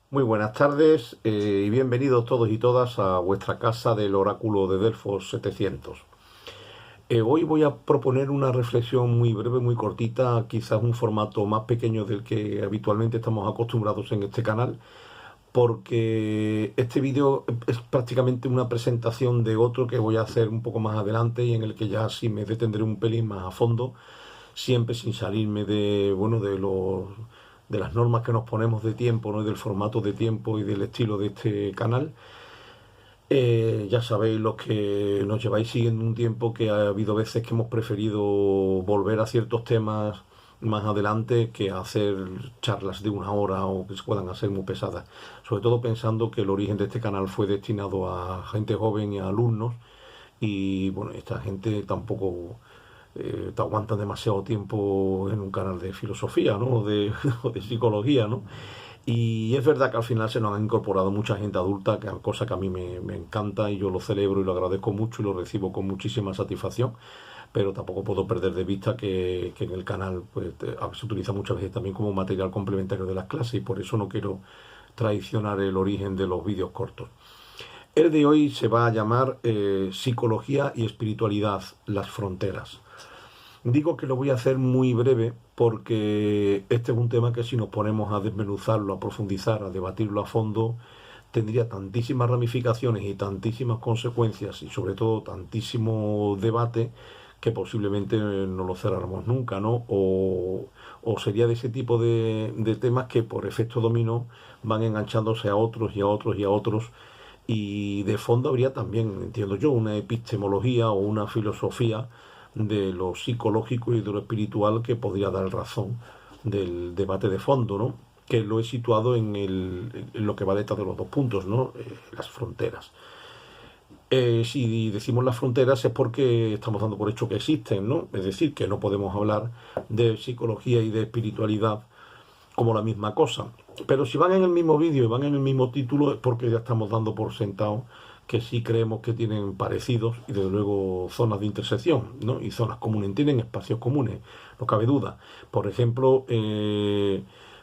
Muy buenas tardes y bienvenidos todos y todas a vuestra casa del oráculo de Delfos 700. Hoy voy a proponer una reflexión muy breve, muy cortita, quizás un formato más pequeño del que habitualmente estamos acostumbrados en este canal, porque este vídeo es prácticamente una presentación de otro que voy a hacer un poco más adelante y en el que ya sí me detendré un pelín más a fondo, siempre sin salirme de, bueno, de las normas que nos ponemos de tiempo, ¿no? Y del formato de tiempo y del estilo de este canal. Ya sabéis los que nos lleváis siguiendo un tiempo que ha habido veces que hemos preferido volver a ciertos temas más adelante que hacer charlas de una hora o que se puedan hacer muy pesadas. Sobre todo pensando que el origen de este canal fue destinado a gente joven y a alumnos y bueno, esta gente tampoco te aguantan demasiado tiempo en un canal de filosofía, ¿no? O de psicología, ¿no? Y es verdad que al final se nos han incorporado mucha gente adulta, cosa que a mí me encanta y yo lo celebro y lo agradezco mucho y lo recibo con muchísima satisfacción, pero tampoco puedo perder de vista que en el canal pues, se utiliza muchas veces también como material complementario de las clases y por eso no quiero traicionar el origen de los vídeos cortos. El de hoy se va a llamar Psicología y Espiritualidad, las fronteras. Digo que lo voy a hacer muy breve porque este es un tema que si nos ponemos a desmenuzarlo, a profundizar, a debatirlo a fondo, tendría tantísimas ramificaciones y tantísimas consecuencias y sobre todo tantísimo debate que posiblemente no lo cerráramos nunca, ¿no? O sería de ese tipo de temas que por efecto dominó van enganchándose a otros y a otros y a otros y de fondo habría también, entiendo yo, una epistemología o una filosofía de lo psicológico y de lo espiritual que podría dar razón del debate de fondo, ¿no? Que lo he situado en lo que va detrás de los dos puntos, ¿no? Las fronteras. Si decimos las fronteras es porque estamos dando por hecho que existen, ¿no? Es decir, que no podemos hablar de psicología y de espiritualidad como la misma cosa. Pero si van en el mismo vídeo y van en el mismo título es porque ya estamos dando por sentado que sí creemos que tienen parecidos y desde luego zonas de intersección, ¿no? Y zonas comunes, tienen espacios comunes, no cabe duda. Por ejemplo,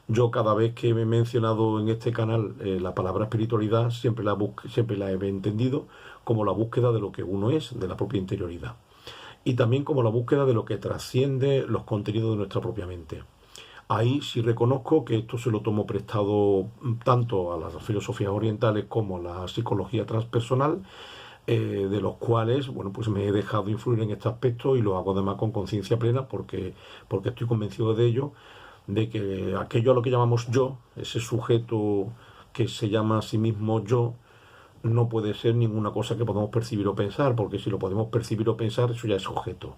yo cada vez que me he mencionado en este canal la palabra espiritualidad siempre la he entendido como la búsqueda de lo que uno es, de la propia interioridad. Y también como la búsqueda de lo que trasciende los contenidos de nuestra propia mente. Ahí sí reconozco que esto se lo tomo prestado tanto a las filosofías orientales como a la psicología transpersonal, de los cuales, bueno, pues me he dejado influir en este aspecto y lo hago además con conciencia plena porque estoy convencido de ello, de que aquello a lo que llamamos yo, ese sujeto que se llama a sí mismo yo, no puede ser ninguna cosa que podamos percibir o pensar, porque si lo podemos percibir o pensar, eso ya es objeto.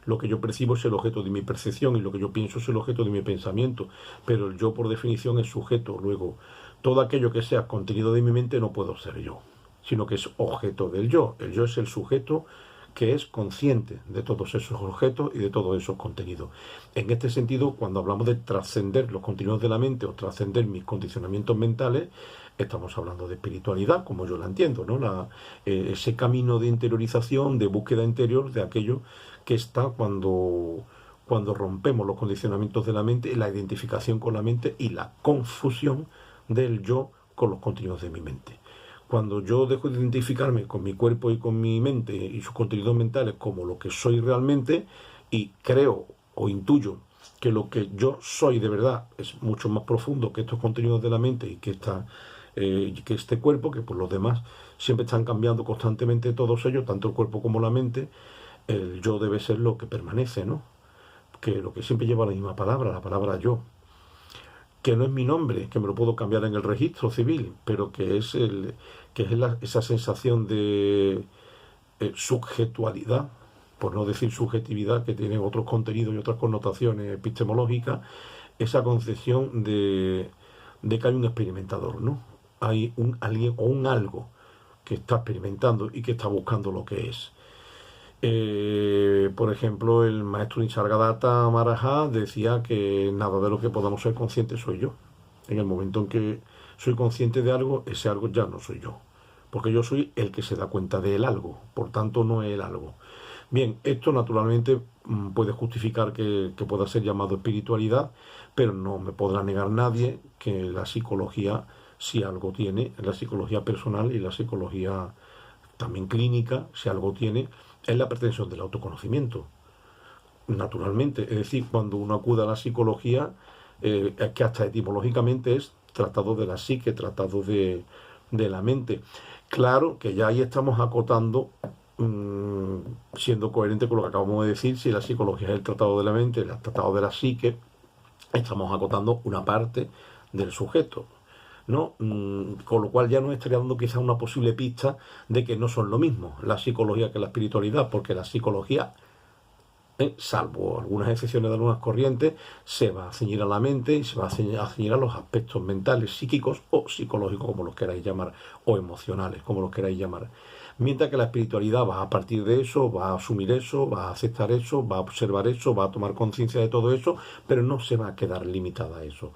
Lo que yo percibo es el objeto de mi percepción y lo que yo pienso es el objeto de mi pensamiento, pero el yo por definición es sujeto. Luego, todo aquello que sea contenido de mi mente no puedo ser yo, sino que es objeto del yo. El yo es el sujeto que es consciente de todos esos objetos y de todos esos contenidos. En este sentido, cuando hablamos de trascender los contenidos de la mente o trascender mis condicionamientos mentales, estamos hablando de espiritualidad, como yo la entiendo, ¿no? Ese camino de interiorización, de búsqueda interior de aquello que está cuando rompemos los condicionamientos de la mente, la identificación con la mente y la confusión del yo con los contenidos de mi mente. Cuando yo dejo de identificarme con mi cuerpo y con mi mente y sus contenidos mentales como lo que soy realmente y creo o intuyo que lo que yo soy de verdad es mucho más profundo que estos contenidos de la mente y que este cuerpo, que por los demás siempre están cambiando constantemente todos ellos, tanto el cuerpo como la mente, el yo debe ser lo que permanece, ¿no? Que lo que siempre lleva la misma palabra, la palabra yo, que no es mi nombre, que me lo puedo cambiar en el registro civil, pero esa sensación de subjetualidad, por no decir subjetividad, que tiene otros contenidos y otras connotaciones epistemológicas, esa concepción de que hay un experimentador, ¿no? Hay un alguien o un algo que está experimentando y que está buscando lo que es. Por ejemplo, el maestro Nisargadatta Maharaja decía que nada de lo que podamos ser conscientes soy yo. En el momento en que soy consciente de algo, ese algo ya no soy yo. Porque yo soy el que se da cuenta del algo, por tanto no es el algo. Bien, esto naturalmente puede justificar que pueda ser llamado espiritualidad, pero no me podrá negar nadie que la psicología si algo tiene la psicología personal y la psicología también clínica, si algo tiene, es la pretensión del autoconocimiento. Naturalmente, es decir, cuando uno acude a la psicología, es que hasta etimológicamente es tratado de la psique, tratado de la mente. Claro que ya ahí estamos acotando, siendo coherente con lo que acabamos de decir, si la psicología es el tratado de la mente, el tratado de la psique, estamos acotando una parte del sujeto, ¿no? Con lo cual ya nos estaría dando quizás una posible pista de que no son lo mismo la psicología que la espiritualidad, porque la psicología, salvo algunas excepciones de algunas corrientes, se va a ceñir a la mente y se va a ceñir a los aspectos mentales, psíquicos o psicológicos, como los queráis llamar, o emocionales, como los queráis llamar. Mientras que la espiritualidad va a partir de eso, va a asumir eso, va a aceptar eso, va a observar eso, va a tomar conciencia de todo eso, pero no se va a quedar limitada a eso.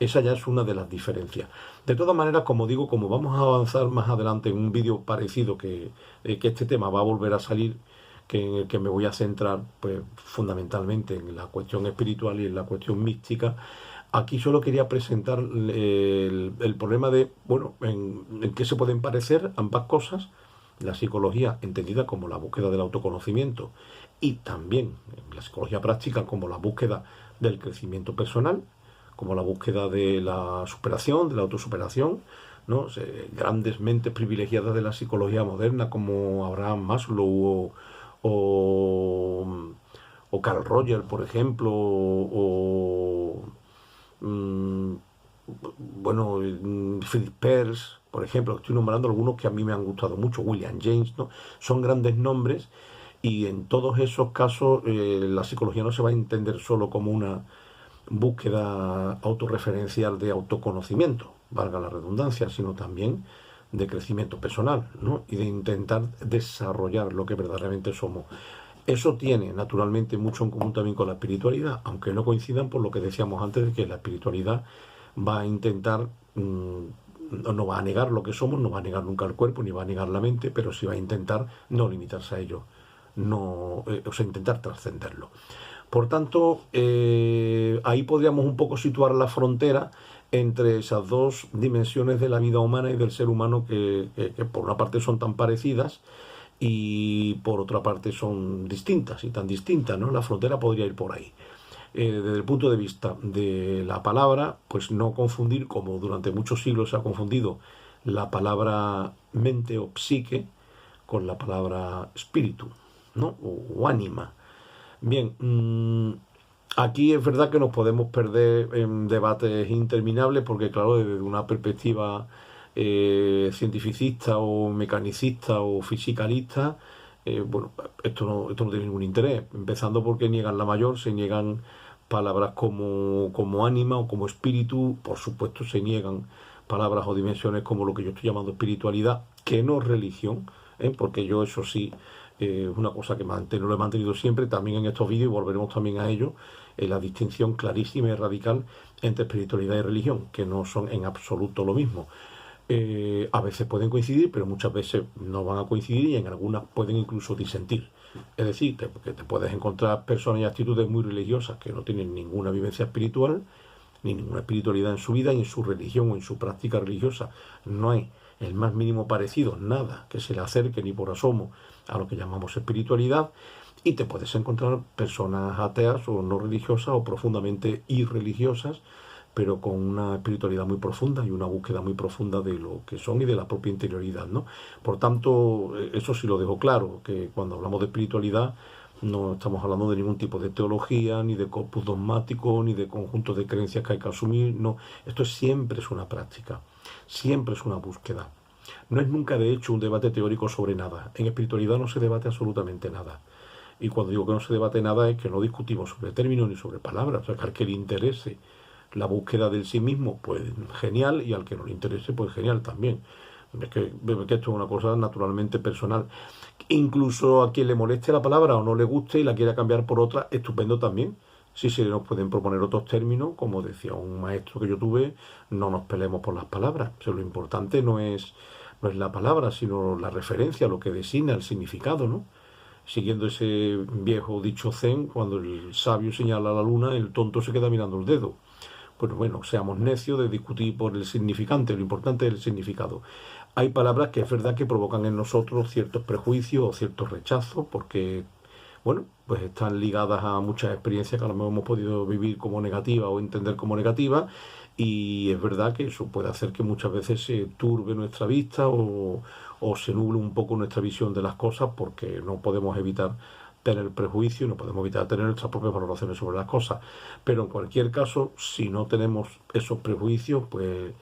Esa ya es una de las diferencias. De todas maneras, como digo, como vamos a avanzar más adelante en un vídeo parecido que este tema va a volver a salir, en el que me voy a centrar pues fundamentalmente en la cuestión espiritual y en la cuestión mística. Aquí solo quería presentar el problema de, bueno, en qué se pueden parecer ambas cosas, la psicología entendida como la búsqueda del autoconocimiento y también la psicología práctica como la búsqueda del crecimiento personal, como la búsqueda de la superación, de la autosuperación, ¿no? Grandes mentes privilegiadas de la psicología moderna como Abraham Maslow o Carl Rogers, por ejemplo, bueno, Philip Peirce, por ejemplo, estoy nombrando algunos que a mí me han gustado mucho, William James, ¿no? Son grandes nombres y en todos esos casos la psicología no se va a entender solo como una búsqueda autorreferencial de autoconocimiento, valga la redundancia, sino también de crecimiento personal, ¿no? Y de intentar desarrollar lo que verdaderamente somos. Eso tiene naturalmente mucho en común también con la espiritualidad, aunque no coincidan por lo que decíamos antes de que la espiritualidad va a intentar, no va a negar lo que somos, no va a negar nunca el cuerpo, ni va a negar la mente, pero sí va a intentar no limitarse a ello, no, o sea, intentar trascenderlo. Por tanto, ahí podríamos un poco situar la frontera entre esas dos dimensiones de la vida humana y del ser humano que por una parte son tan parecidas y por otra parte son distintas y tan distintas, ¿no? La frontera podría ir por ahí. Desde el punto de vista de la palabra, pues no confundir, como durante muchos siglos se ha confundido la palabra mente o psique con la palabra espíritu, ¿no? O ánima. Bien, aquí es verdad que nos podemos perder en debates interminables porque, claro, desde una perspectiva cientificista o mecanicista o fisicalista, bueno, esto no tiene ningún interés. Empezando porque niegan la mayor, se niegan palabras como ánima o como espíritu, por supuesto se niegan palabras o dimensiones como lo que yo estoy llamando espiritualidad, que no religión, porque yo eso sí, es una cosa que lo he mantenido siempre, también en estos vídeos, y volveremos también a ello, la distinción clarísima y radical entre espiritualidad y religión, que no son en absoluto lo mismo. A veces pueden coincidir, pero muchas veces no van a coincidir y en algunas pueden incluso disentir. Es decir, que te puedes encontrar personas y actitudes muy religiosas que no tienen ninguna vivencia espiritual, ni ninguna espiritualidad en su vida, y en su religión o en su práctica religiosa no hay el más mínimo parecido, nada que se le acerque ni por asomo a lo que llamamos espiritualidad, y te puedes encontrar personas ateas o no religiosas o profundamente irreligiosas, pero con una espiritualidad muy profunda y una búsqueda muy profunda de lo que son y de la propia interioridad, ¿no? Por tanto, eso sí lo dejo claro, que cuando hablamos de espiritualidad no estamos hablando de ningún tipo de teología, ni de corpus dogmático, ni de conjunto de creencias que hay que asumir, no. Esto siempre es una práctica, siempre es una búsqueda. No es nunca, de hecho, un debate teórico sobre nada. En espiritualidad no se debate absolutamente nada. Y cuando digo que no se debate nada es que no discutimos sobre términos ni sobre palabras. O sea, que al que le interese la búsqueda del sí mismo, pues genial, y al que no le interese, pues genial también. Es que esto es una cosa naturalmente personal. Incluso a quien le moleste la palabra o no le guste y la quiera cambiar por otra, estupendo también. Si se nos pueden proponer otros términos, como decía un maestro que yo tuve, no nos peleemos por las palabras. O sea, lo importante no es la palabra, sino la referencia, lo que designa, el significado, ¿no? Siguiendo ese viejo dicho zen, cuando el sabio señala a la luna, el tonto se queda mirando el dedo. pues bueno, seamos necios de discutir por el significante, lo importante es el significado. Hay palabras que es verdad que provocan en nosotros ciertos prejuicios o ciertos rechazos, porque, bueno, pues están ligadas a muchas experiencias que a lo mejor hemos podido vivir como negativas o entender como negativas, y es verdad que eso puede hacer que muchas veces se turbe nuestra vista o se nuble un poco nuestra visión de las cosas, porque no podemos evitar tener prejuicio, no podemos evitar tener nuestras propias valoraciones sobre las cosas. Pero en cualquier caso, si no tenemos esos prejuicios, pues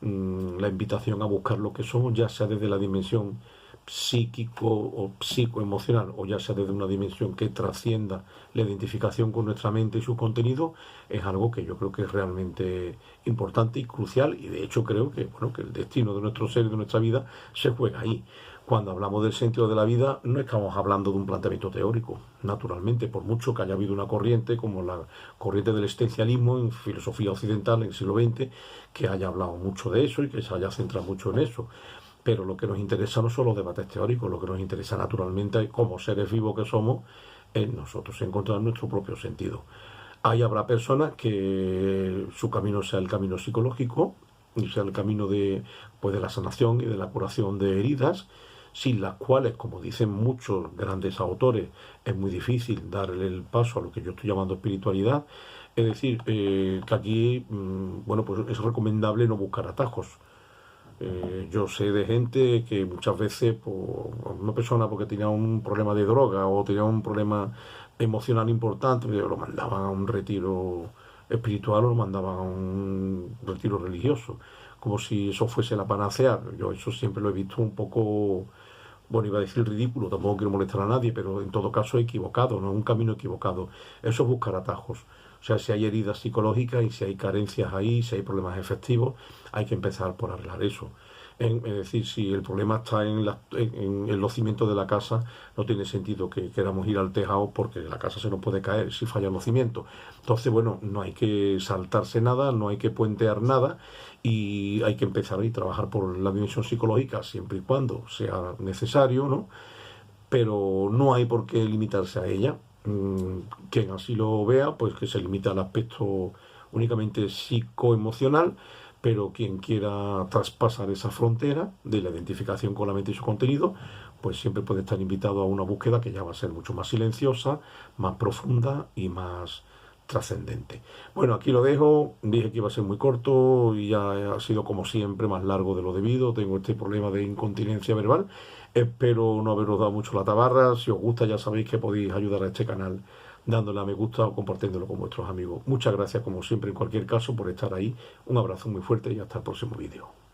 la invitación a buscar lo que somos, ya sea desde la dimensión psíquico o psicoemocional, o ya sea desde una dimensión que trascienda la identificación con nuestra mente y su contenido, es algo que yo creo que es realmente importante y crucial, y de hecho creo que, bueno, que el destino de nuestro ser y de nuestra vida se juega ahí. Cuando hablamos del sentido de la vida, no estamos hablando de un planteamiento teórico, naturalmente, por mucho que haya habido una corriente como la corriente del existencialismo en filosofía occidental en el siglo XX, que haya hablado mucho de eso y que se haya centrado mucho en eso. Pero lo que nos interesa no son los debates teóricos, lo que nos interesa naturalmente, como seres vivos que somos, es nosotros encontrar nuestro propio sentido. Ahí habrá personas que su camino sea el camino psicológico, y sea el camino pues de la sanación y de la curación de heridas, sin las cuales, como dicen muchos grandes autores, es muy difícil darle el paso a lo que yo estoy llamando espiritualidad. Es decir, que aquí, bueno, pues es recomendable no buscar atajos. Yo sé de gente que muchas veces, pues, una persona porque tenía un problema de droga o tenía un problema emocional importante, pues, lo mandaban a un retiro espiritual o lo mandaban a un retiro religioso, como si eso fuese la panacea. Yo eso siempre lo he visto un poco, bueno, iba a decir ridículo, tampoco quiero molestar a nadie, pero en todo caso equivocado, no es un camino equivocado. Eso es buscar atajos. O sea, si hay heridas psicológicas y si hay carencias ahí, si hay problemas efectivos, hay que empezar por arreglar eso. Es decir, si el problema está en los cimientos de la casa, no tiene sentido que queramos ir al tejado porque la casa se nos puede caer si fallan los cimientos. Entonces, bueno, no hay que saltarse nada, no hay que puentear nada y hay que empezar a trabajar por la dimensión psicológica siempre y cuando sea necesario, ¿no? Pero no hay por qué limitarse a ella. Quien así lo vea, pues que se limita al aspecto únicamente psicoemocional, pero quien quiera traspasar esa frontera de la identificación con la mente y su contenido, pues siempre puede estar invitado a una búsqueda que ya va a ser mucho más silenciosa, más profunda y más trascendente. Bueno, aquí lo dejo, dije que iba a ser muy corto y ya ha sido como siempre más largo de lo debido, tengo este problema de incontinencia verbal, espero no haberos dado mucho la tabarra, si os gusta ya sabéis que podéis ayudar a este canal dándole a me gusta o compartiéndolo con vuestros amigos. Muchas gracias como siempre en cualquier caso por estar ahí, un abrazo muy fuerte y hasta el próximo vídeo.